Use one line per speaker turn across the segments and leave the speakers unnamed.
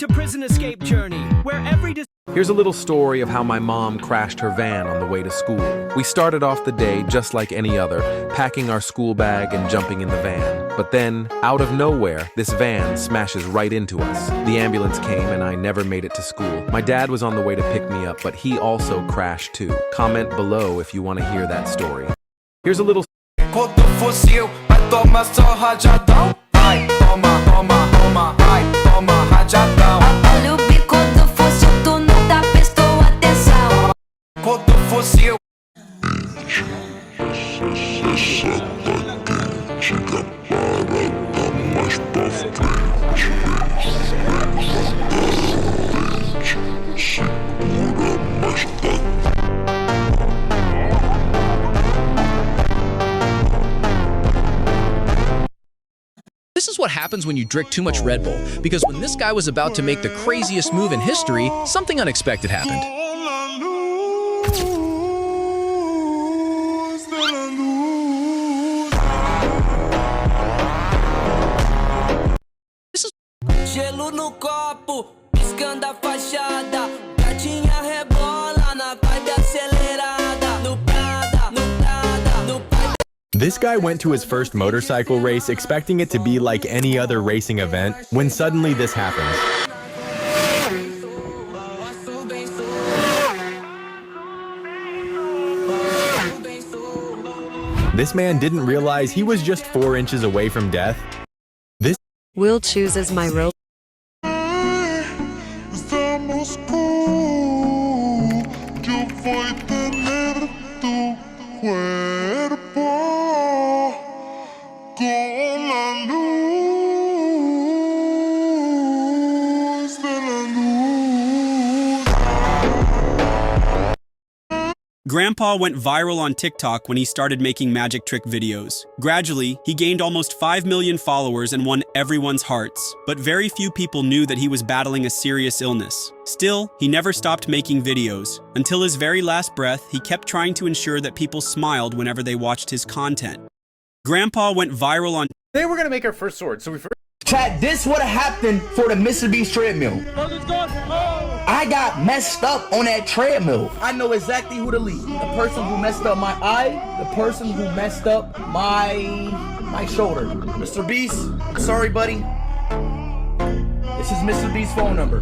to Prison Escape Journey, where every
Here's a little story of how my mom crashed her van on the way to school. We started off the day just like any other, packing our school bag and jumping in the van. But then, out of nowhere, this van smashes right into us. The ambulance came and I never made it to school. My dad was on the way to pick me up, but he also crashed too. Comment below if you want to hear that story. Here's a little...
Quando fuzil, vai tomar só rajadão. Vai, toma, toma, toma, vai, toma, rajadão.
Olha o bico do fuzil, tu não tá prestou atenção.
Quando fuzil.
This is what happens when you drink too much Red Bull, because when this guy was about to make the craziest move in history, something unexpected happened. This is
Gelo no copo, piscando a fachada. Gatinha rebola na vibe acelerada. No Prada, no Prada, no Prada.
This guy went to his first motorcycle race expecting it to be like any other racing event, when suddenly this happens. This man didn't realize he was just 4 inches away from death.
Will chooses my rope.
Grandpa went viral on TikTok when he started making magic trick videos. Gradually, he gained almost 5 million followers and won everyone's hearts. But very few people knew that he was battling a serious illness. Still, he never stopped making videos. Until his very last breath, he kept trying to ensure that people smiled whenever they watched his content. Grandpa went viral on...
Today we're gonna make our first sword, so we first...
Chat, this would have happened for the Mr. Beast treadmill. I got messed up on that treadmill. I know exactly who to lead. The person who messed up my eye, the person who messed up my shoulder. Mr. Beast, I'm sorry, buddy. This is Mr. Beast's phone number.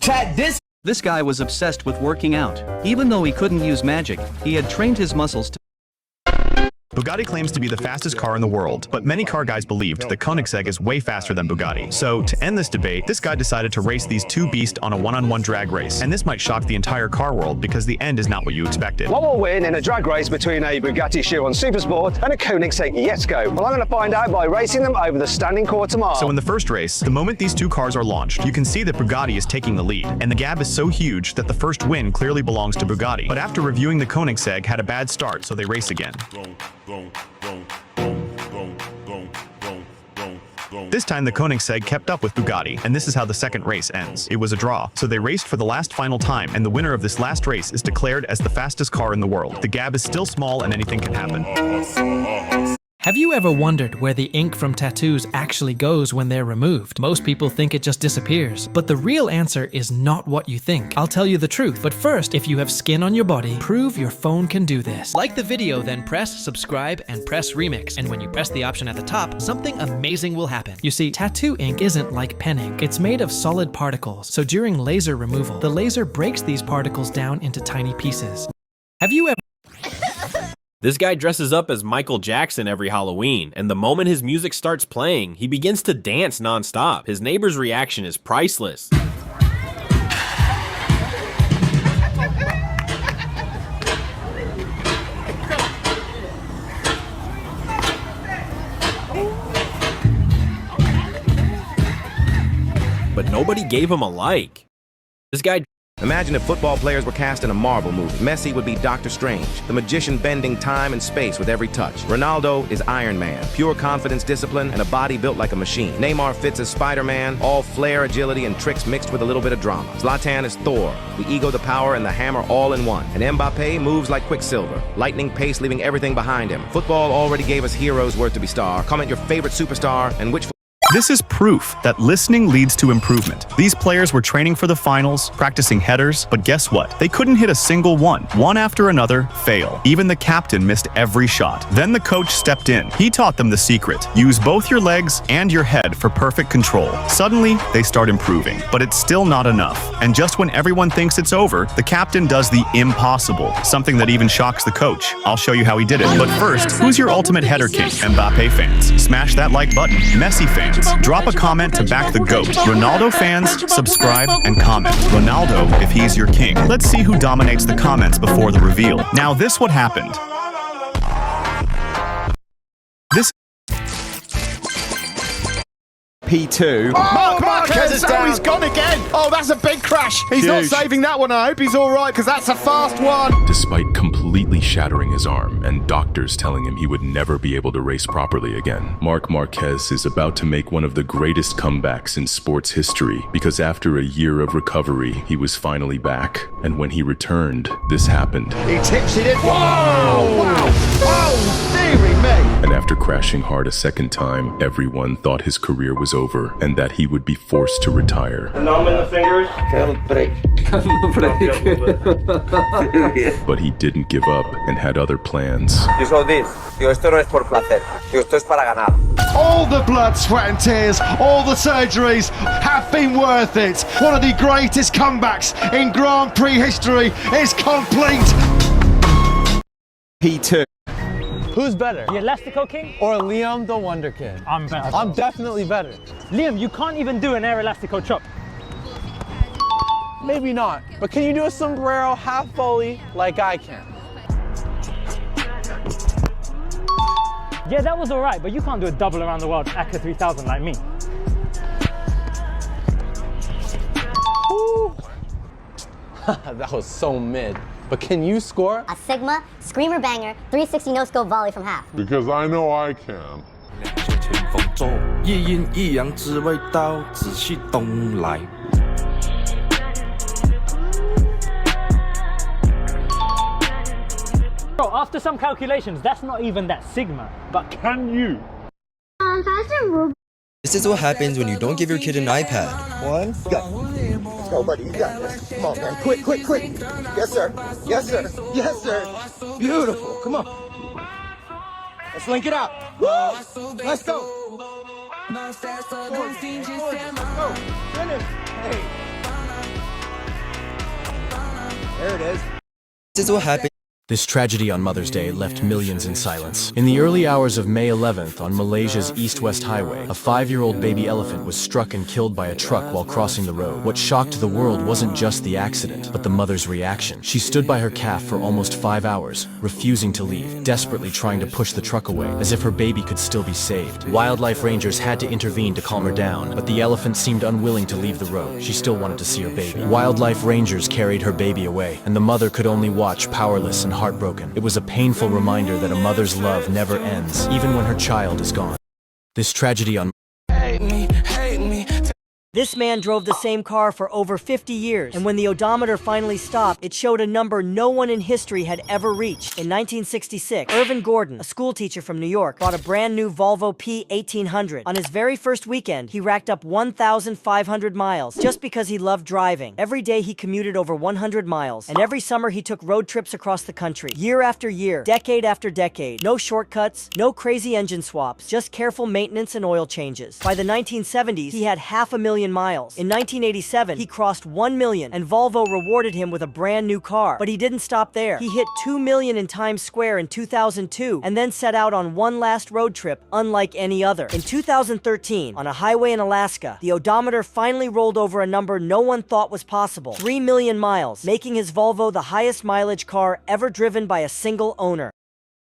Chat,
This guy was obsessed with working out. Even though he couldn't use magic, he had trained his muscles to...
Bugatti claims to be the fastest car in the world, but many car guys believed that Koenigsegg is way faster than Bugatti. So, to end this debate, this guy decided to race these two beasts on a one-on-one drag race. And this might shock the entire car world because the end is not what you expected.
What will win in a drag race between a Bugatti Chiron Supersport and a Koenigsegg Jesko? Well, I'm going to find out by racing them over the standing quarter mile.
So in the first race, the moment these two cars are launched, you can see that Bugatti is taking the lead, and the gap is so huge that the first win clearly belongs to Bugatti. But after reviewing, the Koenigsegg had a bad start, so they race again. This time the Koenigsegg kept up with Bugatti, and this is how the second race ends. It was a draw, so they raced for the last final time, and the winner of this last race is declared as the fastest car in the world. The gap is still small and anything can happen.
Have you ever wondered where the ink from tattoos actually goes when they're removed? Most people think it just disappears, but the real answer is not what you think. I'll tell you the truth, but first, if you have skin on your body, prove your phone can do this. Like the video, then press subscribe and press remix, and when you press the option at the top, something amazing will happen. You see, tattoo ink isn't like pen ink. It's made of solid particles, so during laser removal, the laser breaks these particles down into tiny pieces. Have you ever...
This guy dresses up as Michael Jackson every Halloween, and the moment his music starts playing, he begins to dance non-stop. His neighbor's reaction is priceless. But nobody gave him a like. This guy...
Imagine if football players were cast in a Marvel movie. Messi would be Doctor Strange, the magician bending time and space with every touch. Ronaldo is Iron Man, pure confidence, discipline, and a body built like a machine. Neymar fits as Spider-Man, all flair, agility, and tricks mixed with a little bit of drama. Zlatan is Thor, the ego, the power, and the hammer all in one. And Mbappe moves like Quicksilver, lightning pace leaving everything behind him. Football already gave us heroes worth to be star. Comment your favorite superstar and which...
This is proof that listening leads to improvement. These players were training for the finals, practicing headers, but guess what? They couldn't hit a single one. One after another, fail. Even the captain missed every shot. Then the coach stepped in. He taught them the secret. Use both your legs and your head for perfect control. Suddenly, they start improving, but it's still not enough. And just when everyone thinks it's over, the captain does the impossible, something that even shocks the coach. I'll show you how he did it. But first, who's your ultimate header king? Mbappe fans, smash that like button. Messi fans, drop a comment to back the GOAT. Ronaldo fans, subscribe and comment. Ronaldo, if he's your king. Let's see who dominates the comments before the reveal. Now this what happened. This
P2. Marc Marquez is down. He's gone again. Oh, that's a big crash. He's not saving that one. I hope he's all right because that's a fast one.
Despite completely shattering his arm and doctors telling him he would never be able to race properly again, Marc Marquez is about to make one of the greatest comebacks in sports history because after a year of recovery, he was finally back. And when he returned, this happened.
He tips it in. Whoa! Wow! Whoa! Dearie me!
And after crashing hard a second time, everyone thought his career was over and that he would be forced to retire.
Numb in the fingers.
But he didn't give up and had other plans.
Digo this. Digo, esto no es por placer. Digo, esto es para ganar.
All the blood, sweat and tears, all the surgeries have been worth it. One of the greatest comebacks in Grand Prix history is complete.
P2.
Who's better, the Elastico King or Liam the Wonder Kid? I'm better. I'm definitely better. Liam, you can't even do an air elastico chop. Maybe not, but can you do a sombrero half volley like I can? Yeah, that was all right, but you can't do a double around the world ACA 3000 like me. That was so mid. But can you score?
A Sigma Screamer Banger 360 no-scope volley from half.
Because I know I can.
Bro, after some calculations, that's not even that Sigma. But can you?
This is what happens when you don't give your kid an iPad.
One, go. Let's go, buddy. You got this. Come on, man. Quick, quick, quick. Yes, sir. Yes, sir. Yes, sir. Beautiful. Come on. Let's link it up. Woo! Let's go. Go. Finish. Hey. There it is.
This is what happens.
This tragedy on Mother's Day left millions in silence. In the early hours of May 11th on Malaysia's East-West Highway, a 5-year-old baby elephant was struck and killed by a truck while crossing the road. What shocked the world wasn't just the accident, but the mother's reaction. She stood by her calf for almost 5 hours, refusing to leave, desperately trying to push the truck away, as if her baby could still be saved. Wildlife rangers had to intervene to calm her down, but the elephant seemed unwilling to leave the road. She still wanted to see her baby. Wildlife rangers carried her baby away, and the mother could only watch, powerless and heartbroken. It was a painful reminder that a mother's love never ends, even when her child is gone. This tragedy on
This man drove the same car for over 50 years, and when the odometer finally stopped, it showed a number no one in history had ever reached. In 1966, Irvin Gordon, a schoolteacher from New York, bought a brand new Volvo P1800. On his very first weekend, he racked up 1,500 miles just because he loved driving. Every day he commuted over 100 miles, and every summer he took road trips across the country. Year after year, decade after decade, no shortcuts, no crazy engine swaps, just careful maintenance and oil changes. By the 1970s, he had 500,000 miles. In 1987, he crossed 1 million, and Volvo rewarded him with a brand new car. But he didn't stop there. He hit 2 million in Times Square in 2002, and then set out on one last road trip, unlike any other. In 2013, on a highway in Alaska, the odometer finally rolled over a number no one thought was possible: 3 million miles, making his Volvo the highest mileage car ever driven by a single owner.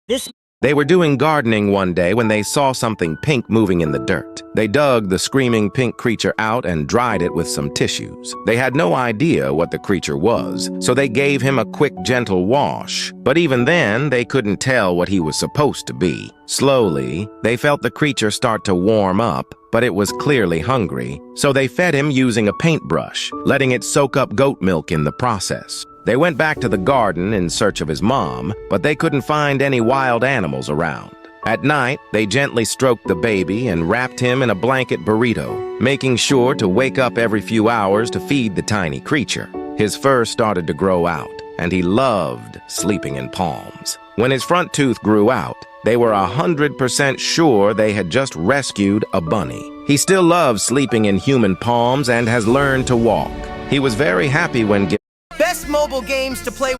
This
They were doing gardening one day when they saw something pink moving in the dirt. They dug the screaming pink creature out and dried it with some tissues. They had no idea what the creature was, so they gave him a quick, gentle wash. But even then, they couldn't tell what he was supposed to be. Slowly, they felt the creature start to warm up, but it was clearly hungry, so they fed him using a paintbrush, letting it soak up goat milk in the process. They went back to the garden in search of his mom, but they couldn't find any wild animals around. At night, they gently stroked the baby and wrapped him in a blanket burrito, making sure to wake up every few hours to feed the tiny creature. His fur started to grow out, and he loved sleeping in palms. When his front tooth grew out, they were 100% sure they had just rescued a bunny. He still loves sleeping in human palms and has learned to walk. He was very happy when
Best mobile games to play.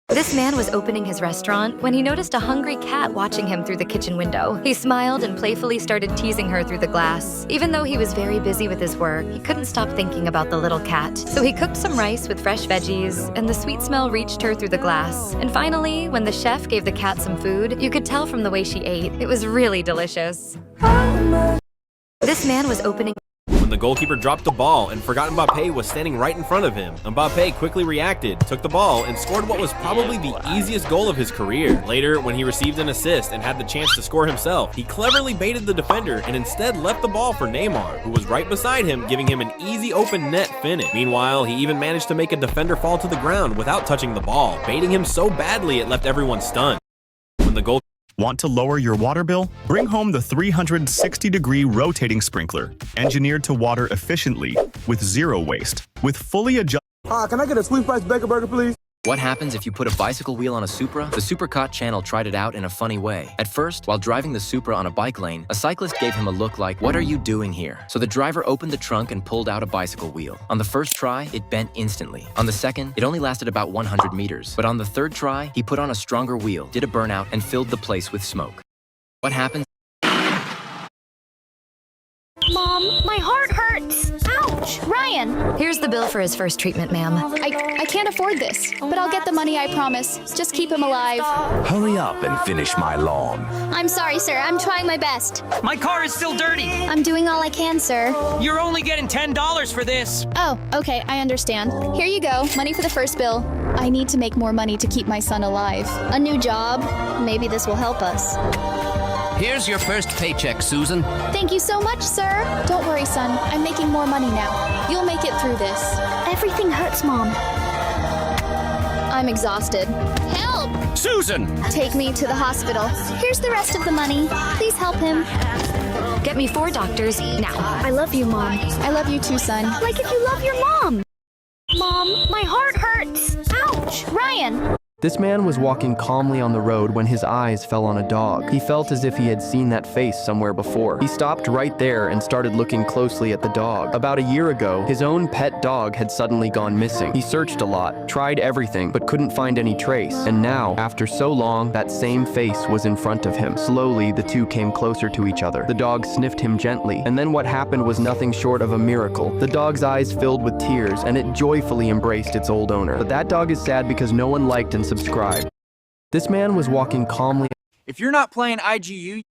This man was opening his restaurant when he noticed a hungry cat watching him through the kitchen window. He smiled and playfully started teasing her through the glass. Even though he was very busy with his work, he couldn't stop thinking about the little cat. So he cooked some rice with fresh veggies, and the sweet smell reached her through the glass. And finally, when the chef gave the cat some food, you could tell from the way she ate. It was really delicious. This man was opening...
When the goalkeeper dropped the ball and forgot Mbappé was standing right in front of him, Mbappé quickly reacted, took the ball, and scored what was probably the easiest goal of his career. Later, when he received an assist and had the chance to score himself, he cleverly baited the defender and instead left the ball for Neymar, who was right beside him, giving him an easy open net finish. Meanwhile, he even managed to make a defender fall to the ground without touching the ball, baiting him so badly it left everyone stunned. When the goal
Want to lower your water bill? Bring home the 360-degree rotating sprinkler, engineered to water efficiently with zero waste. With fully adjusted...
Can I get a sweet spice bacon burger, please?
What happens if you put a bicycle wheel on a Supra? The Supercot channel tried it out in a funny way. At first, while driving the Supra on a bike lane, a cyclist gave him a look like, "What are you doing here?" So the driver opened the trunk and pulled out a bicycle wheel. On the first try, it bent instantly. On the second, it only lasted about 100 meters. But on the third try, he put on a stronger wheel, did a burnout, and filled the place with smoke. What happens?
Mom, my heart hurts. Ouch! Ryan!
Here's the bill for his first treatment, ma'am.
I can't afford this, but I'll get the money, I promise. Just keep him alive.
Hurry up and finish my lawn.
I'm sorry, sir. I'm trying my best.
My car is still dirty.
I'm doing all I can, sir.
You're only getting $10 for this.
Oh, okay, I understand. Here you go. Money for the first bill. I need to make more money to keep my son alive. A new job? Maybe this will help us.
Here's your first paycheck, Susan.
Thank you so much, sir. Don't worry, son. I'm making more money now. You'll make it through this. Everything hurts, Mom. I'm exhausted. Help!
Susan!
Take me to the hospital. Here's the rest of the money. Please help him.
Get me 4 doctors now.
I love you, Mom. I love you too, son. Like if you love your mom. Mom, my heart hurts. Ouch! Ryan!
This man was walking calmly on the road when his eyes fell on a dog. He felt as if he had seen that face somewhere before. He stopped right there and started looking closely at the dog. About a year ago, his own pet dog had suddenly gone missing. He searched a lot, tried everything, but couldn't find any trace. And now, after so long, that same face was in front of him. Slowly, the two came closer to each other. The dog sniffed him gently, and then what happened was nothing short of a miracle. The dog's eyes filled with tears, and it joyfully embraced its old owner. But that dog is sad because no one liked and subscribed. This man was walking calmly.
If you're not playing IGU...